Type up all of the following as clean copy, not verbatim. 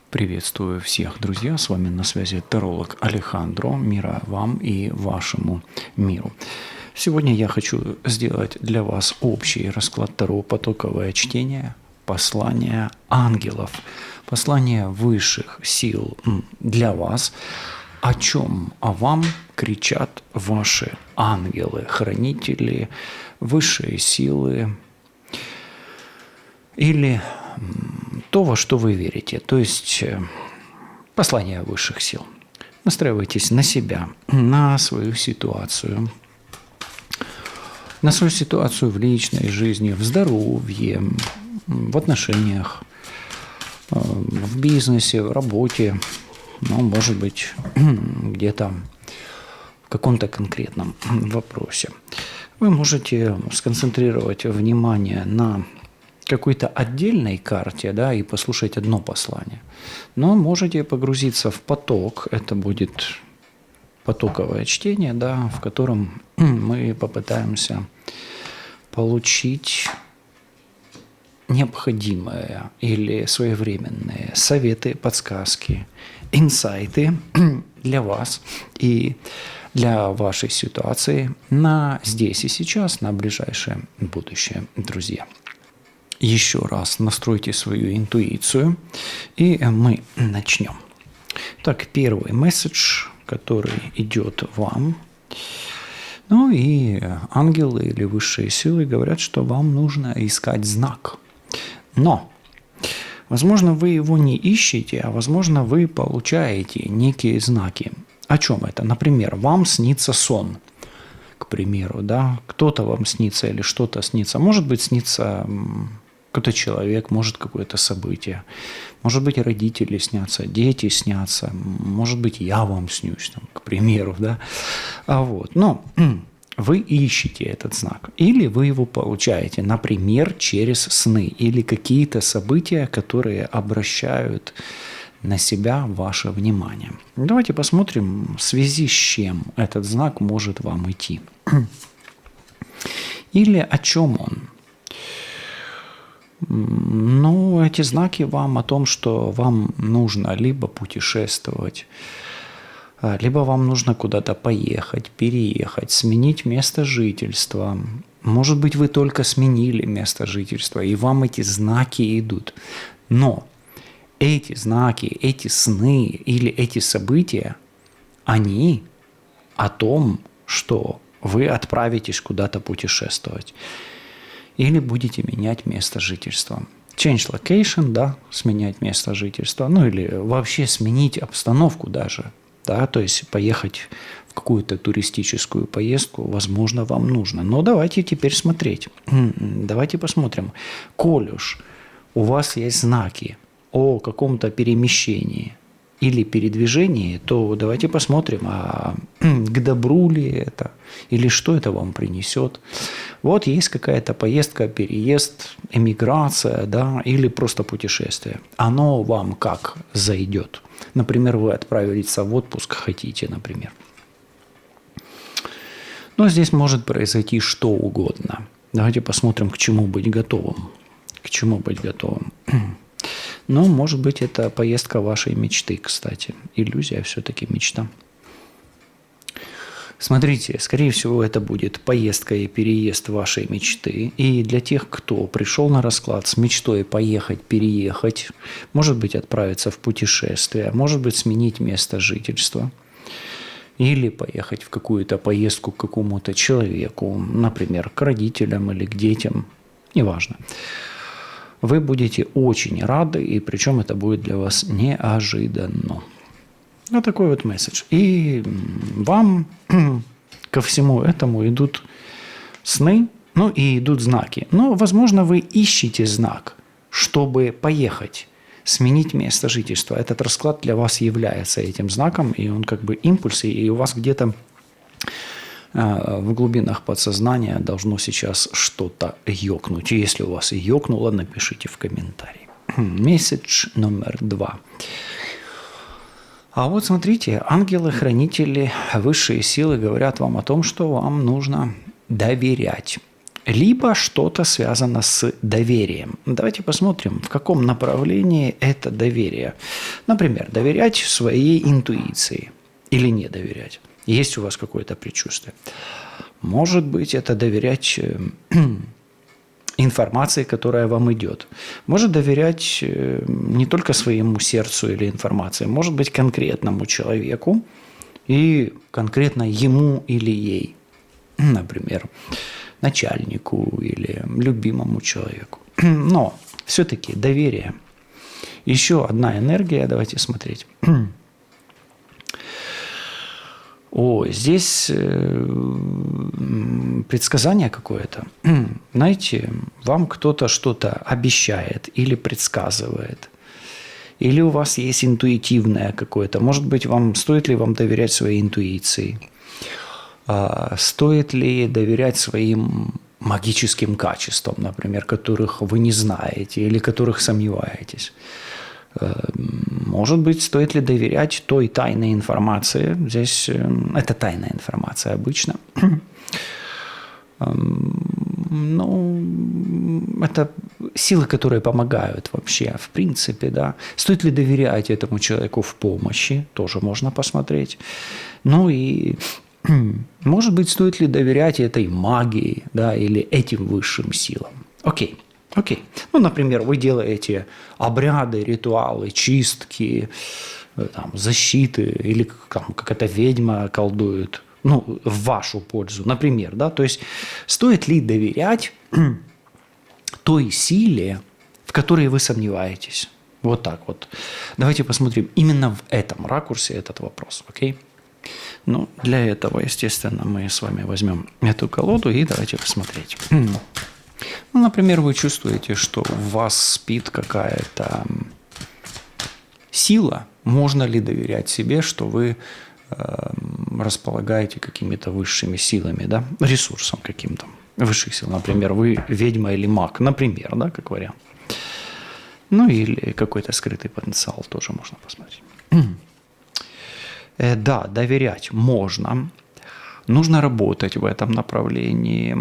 Приветствую всех, друзья! С вами на связи таролог Алехандро. Мира вам и вашему миру. Сегодня я хочу сделать для вас общий расклад Таро, потоковое чтение, послание ангелов, послание высших сил для вас. О чем о вам кричат ваши ангелы, хранители, высшие силы или то, во что вы верите, то есть послание высших сил. Настраивайтесь на себя, на свою ситуацию в личной жизни, в здоровье, в отношениях, в бизнесе, в работе, может быть, где-то в каком-то конкретном вопросе. Вы можете сконцентрировать внимание на какой-то отдельной карте, и послушать одно послание. Но можете погрузиться в поток, это будет потоковое чтение, в котором мы попытаемся получить необходимые или своевременные советы, подсказки, инсайты для вас и для вашей ситуации на здесь и сейчас, на ближайшее будущее, друзья. Еще раз настройте свою интуицию, и мы начнем. Так, первый месседж, который идет вам. И ангелы или высшие силы говорят, что вам нужно искать знак. Но, возможно, вы его не ищете, а возможно, вы получаете некие знаки. О чем это? Например, вам снится сон. К примеру, кто-то вам снится или что-то снится. Может быть, снится какой-то человек, может какое-то событие. Может быть, родители снятся, дети снятся. Может быть, я вам снюсь, к примеру. Но вы ищете этот знак. Или вы его получаете, например, через сны. Или какие-то события, которые обращают на себя ваше внимание. Давайте посмотрим, в связи с чем этот знак может вам идти. Или о чем он. Эти знаки вам о том, что вам нужно либо путешествовать, либо вам нужно куда-то поехать, переехать, сменить место жительства. Может быть, вы только сменили место жительства, и вам эти знаки идут. Но эти знаки, эти сны или эти события, они о том, что вы отправитесь куда-то путешествовать. Или будете менять место жительства. Change location, сменять место жительства. Или вообще сменить обстановку даже. То есть поехать в какую-то туристическую поездку, возможно, вам нужно. Но давайте теперь смотреть. Давайте посмотрим. Коль уж у вас есть знаки о каком-то перемещении или передвижении, то давайте посмотрим, к добру ли это, или что это вам принесет. Вот есть какая-то поездка, переезд, эмиграция, или просто путешествие. Оно вам как зайдет? Например, вы отправились в отпуск, хотите, например. Но здесь может произойти что угодно. Давайте посмотрим, к чему быть готовым. К чему быть готовым. Может быть, это поездка вашей мечты, кстати. Иллюзия все-таки мечта. Смотрите, скорее всего, это будет поездка и переезд вашей мечты. И для тех, кто пришел на расклад с мечтой поехать, переехать, может быть, отправиться в путешествие, может быть, сменить место жительства. Или поехать в какую-то поездку к какому-то человеку, например, к родителям или к детям, неважно. Вы будете очень рады, и причем это будет для вас неожиданно. Такой вот месседж. И вам ко всему этому идут сны, и идут знаки. Но, возможно, вы ищете знак, чтобы поехать, сменить место жительства. Этот расклад для вас является этим знаком, и он как бы импульс, и у вас где-то в глубинах подсознания должно сейчас что-то ёкнуть. И если у вас ёкнуло, напишите в комментарии. Месседж номер 2. А вот смотрите, ангелы-хранители, высшие силы говорят вам о том, что вам нужно доверять. Либо что-то связано с доверием. Давайте посмотрим, в каком направлении это доверие. Например, доверять своей интуиции или не доверять. Есть у вас какое-то предчувствие. Может быть, это доверять информации, которая вам идет. Может доверять не только своему сердцу или информации, может быть конкретному человеку и конкретно ему или ей. Например, начальнику или любимому человеку. Но все-таки доверие. Еще одна энергия, давайте смотреть. Здесь предсказание какое-то. Знаете, вам кто-то что-то обещает или предсказывает. Или у вас есть интуитивное какое-то. Может быть, стоит ли вам доверять своей интуиции? Стоит ли доверять своим магическим качествам, например, которых вы не знаете или которых сомневаетесь? Может быть, стоит ли доверять той тайной информации? Здесь это тайная информация обычно. Это силы, которые помогают вообще, в принципе, да. Стоит ли доверять этому человеку в помощи? Тоже можно посмотреть. Может быть, стоит ли доверять этой магии, да, или этим высшим силам? Окей. Например, вы делаете обряды, ритуалы, чистки, защиты, или какая-то ведьма колдует, в вашу пользу, например, да. То есть стоит ли доверять той силе, в которой вы сомневаетесь? Вот так вот. Давайте посмотрим именно в этом ракурсе этот вопрос, окей? Для этого, естественно, мы с вами возьмем эту колоду и давайте посмотреть. Например, вы чувствуете, что в вас спит какая-то сила. Можно ли доверять себе, что вы располагаете какими-то высшими силами, да? Ресурсом каким-то высших сил? Например, вы ведьма или маг, например, да, как вариант. Или какой-то скрытый потенциал тоже можно посмотреть. Да, доверять можно. Нужно работать в этом направлении.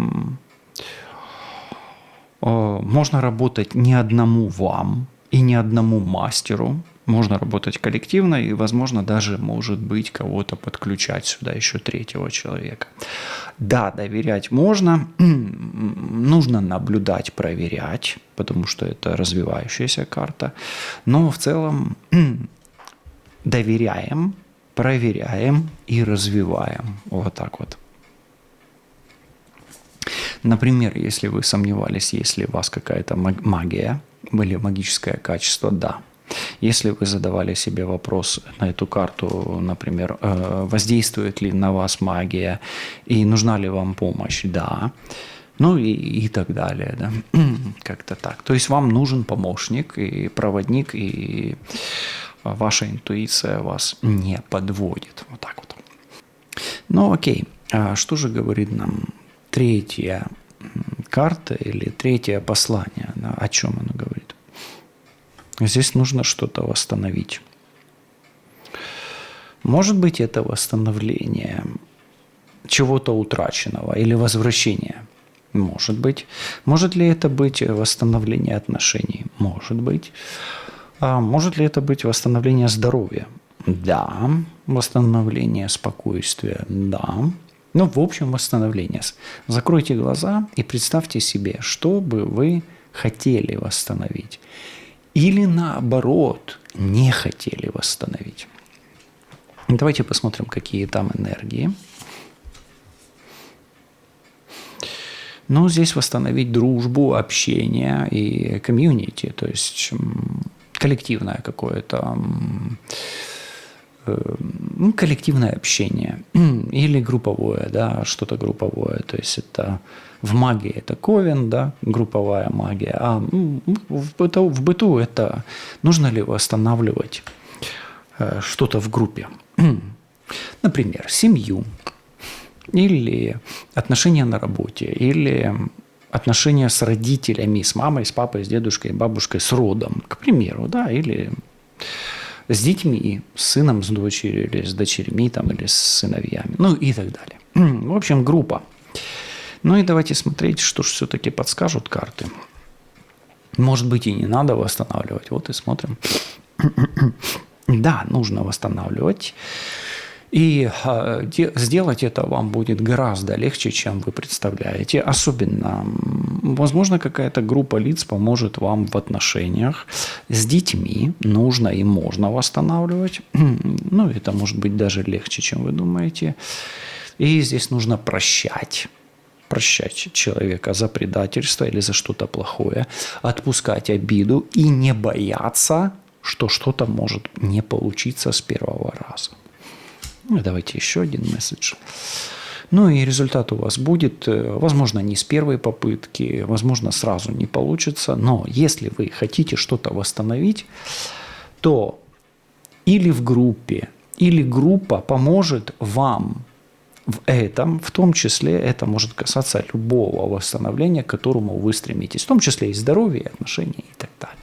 Можно работать не одному вам и не одному мастеру. Можно работать коллективно и, возможно, даже, может быть, кого-то подключать сюда, еще третьего человека. Да, доверять можно. Нужно наблюдать, проверять, потому что это развивающаяся карта. Но в целом доверяем, проверяем и развиваем. Вот так вот. Например, если вы сомневались, есть ли у вас какая-то магия или магическое качество, да. Если вы задавали себе вопрос на эту карту, например, воздействует ли на вас магия и нужна ли вам помощь, да. И так далее, да. Как-то так. То есть вам нужен помощник и проводник, и ваша интуиция вас не подводит. Вот так вот. Окей. А что же говорит нам третья карта или третье послание? Да, о чем оно говорит? Здесь нужно что-то восстановить. Может быть, это восстановление чего-то утраченного или возвращение. Может быть. Может ли это быть восстановление отношений? Может быть. А может ли это быть восстановление здоровья? Да. Восстановление спокойствия? Да. В общем, восстановление. Закройте глаза и представьте себе, что бы вы хотели восстановить. Или наоборот, не хотели восстановить. Давайте посмотрим, какие там энергии. Здесь восстановить дружбу, общение и комьюнити, то есть коллективное какое-то, коллективное общение или групповое, да, что-то групповое, то есть это в магии это ковен, да, групповая магия, а в быту это нужно ли восстанавливать что-то в группе, например, семью или отношения на работе, или отношения с родителями, с мамой, с папой, с дедушкой, бабушкой, с родом, к примеру, да, или с детьми, с сыном, с дочерью, или с дочерьми, там, или с сыновьями, и так далее. В общем, группа. И давайте смотреть, что же все-таки подскажут карты. Может быть, и не надо восстанавливать. Вот и смотрим. Да, нужно восстанавливать. И сделать это вам будет гораздо легче, чем вы представляете. Особенно, возможно, какая-то группа лиц поможет вам в отношениях с детьми. Нужно и можно восстанавливать. Ну, это может быть даже легче, чем вы думаете. И здесь нужно прощать. Прощать человека за предательство или за что-то плохое. Отпускать обиду и не бояться, что что-то может не получиться с первого раза. Ну, давайте еще один месседж. Ну и результат у вас будет, возможно, не с первой попытки, возможно, сразу не получится, но если вы хотите что-то восстановить, то или в группе, или группа поможет вам в этом, в том числе это может касаться любого восстановления, к которому вы стремитесь, в том числе и здоровья, отношений и так далее.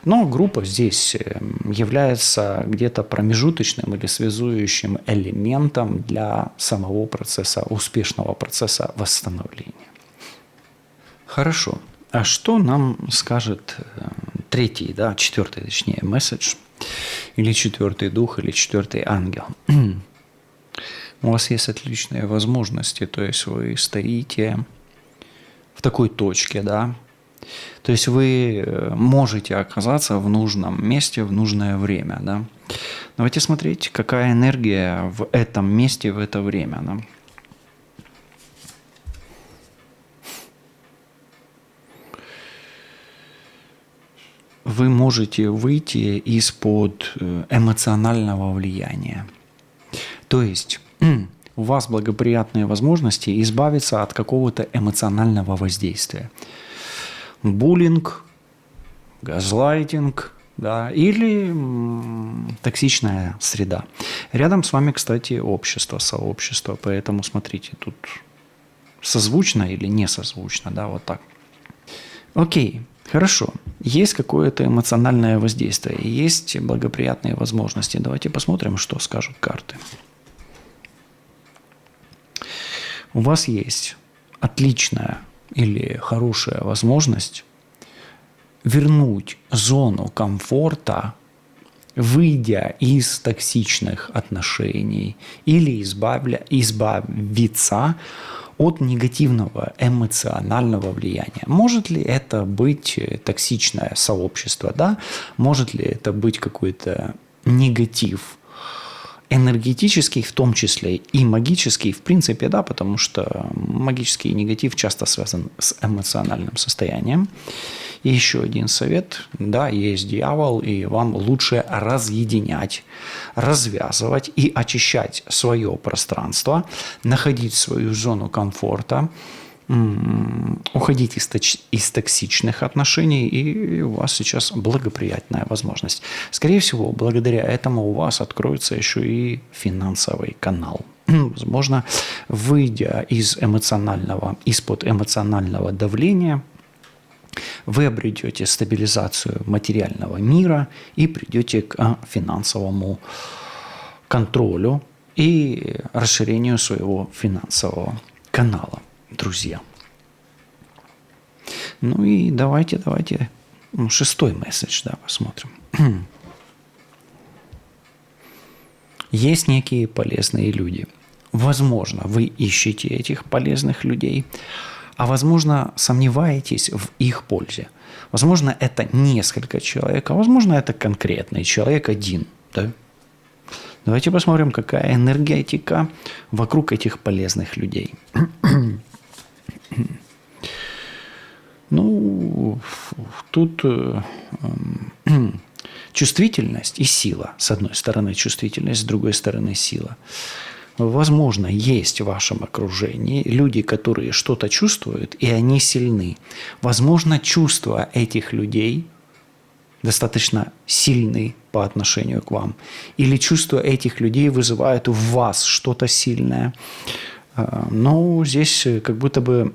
Но группа здесь является где-то промежуточным или связующим элементом для самого процесса, успешного процесса восстановления. Хорошо. А что нам скажет третий, четвертый, точнее, месседж, или четвертый дух, или четвертый ангел? У вас есть отличные возможности, то есть вы стоите в такой точке, да, то есть вы можете оказаться в нужном месте в нужное время, да. Давайте смотреть, какая энергия в этом месте в это время, да. Вы можете выйти из-под эмоционального влияния. То есть у вас благоприятные возможности избавиться от какого-то эмоционального воздействия. Буллинг, газлайтинг, да, или токсичная среда. Рядом с вами, кстати, общество, сообщество, поэтому смотрите, тут созвучно или не созвучно, да, вот так. Окей, хорошо. Есть какое-то эмоциональное воздействие, есть благоприятные возможности. Давайте посмотрим, что скажут карты. У вас есть отличная или хорошая возможность вернуть зону комфорта, выйдя из токсичных отношений или избавиться от негативного эмоционального влияния. Может ли это быть токсичное сообщество, да? Может ли это быть какой-то негатив энергетический, в том числе и магический, в принципе, да, потому что магический негатив часто связан с эмоциональным состоянием. И еще один совет, да, есть дьявол, и вам лучше разъединять, развязывать и очищать свое пространство, находить свою зону комфорта, уходить из токсичных отношений, и у вас сейчас благоприятная возможность. Скорее всего, благодаря этому у вас откроется еще и финансовый канал. Возможно, выйдя из-под эмоционального давления, вы обретете стабилизацию материального мира и придете к финансовому контролю и расширению своего финансового канала. Друзья. Ну и давайте шестой месседж, да, посмотрим. Есть некие полезные люди. Возможно, вы ищете этих полезных людей, а возможно, сомневаетесь в их пользе. Возможно, это несколько человек, а возможно, это конкретный человек один, да? Давайте посмотрим, какая энергетика вокруг этих полезных людей. Ну, тут чувствительность и сила. С одной стороны чувствительность, с другой стороны сила. Возможно, есть в вашем окружении люди, которые что-то чувствуют, и они сильны. Возможно, чувства этих людей достаточно сильны по отношению к вам. Или чувства этих людей вызывают в вас что-то сильное. Но здесь как будто бы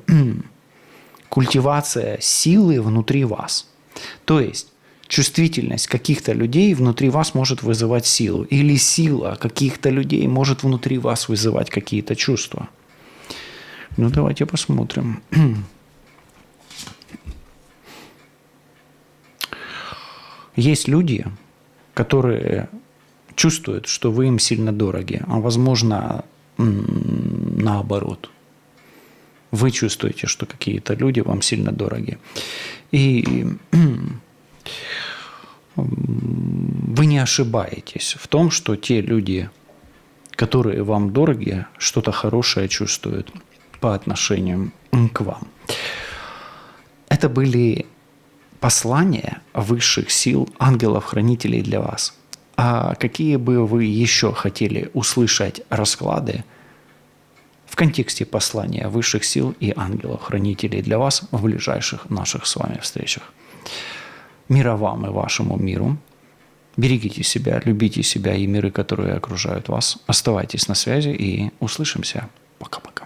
культивация силы внутри вас. То есть чувствительность каких-то людей внутри вас может вызывать силу. Или сила каких-то людей может внутри вас вызывать какие-то чувства. Ну, давайте посмотрим. Есть люди, которые чувствуют, что вы им сильно дороги, а возможно, наоборот. Вы чувствуете, что какие-то люди вам сильно дороги. И вы не ошибаетесь в том, что те люди, которые вам дороги, что-то хорошее чувствуют по отношению к вам. Это были послания высших сил, ангелов-хранителей для вас. А какие бы вы еще хотели услышать расклады в контексте послания высших сил и ангелов-хранителей для вас в ближайших наших с вами встречах? Мира вам и вашему миру. Берегите себя, любите себя и миры, которые окружают вас. Оставайтесь на связи и услышимся. Пока-пока.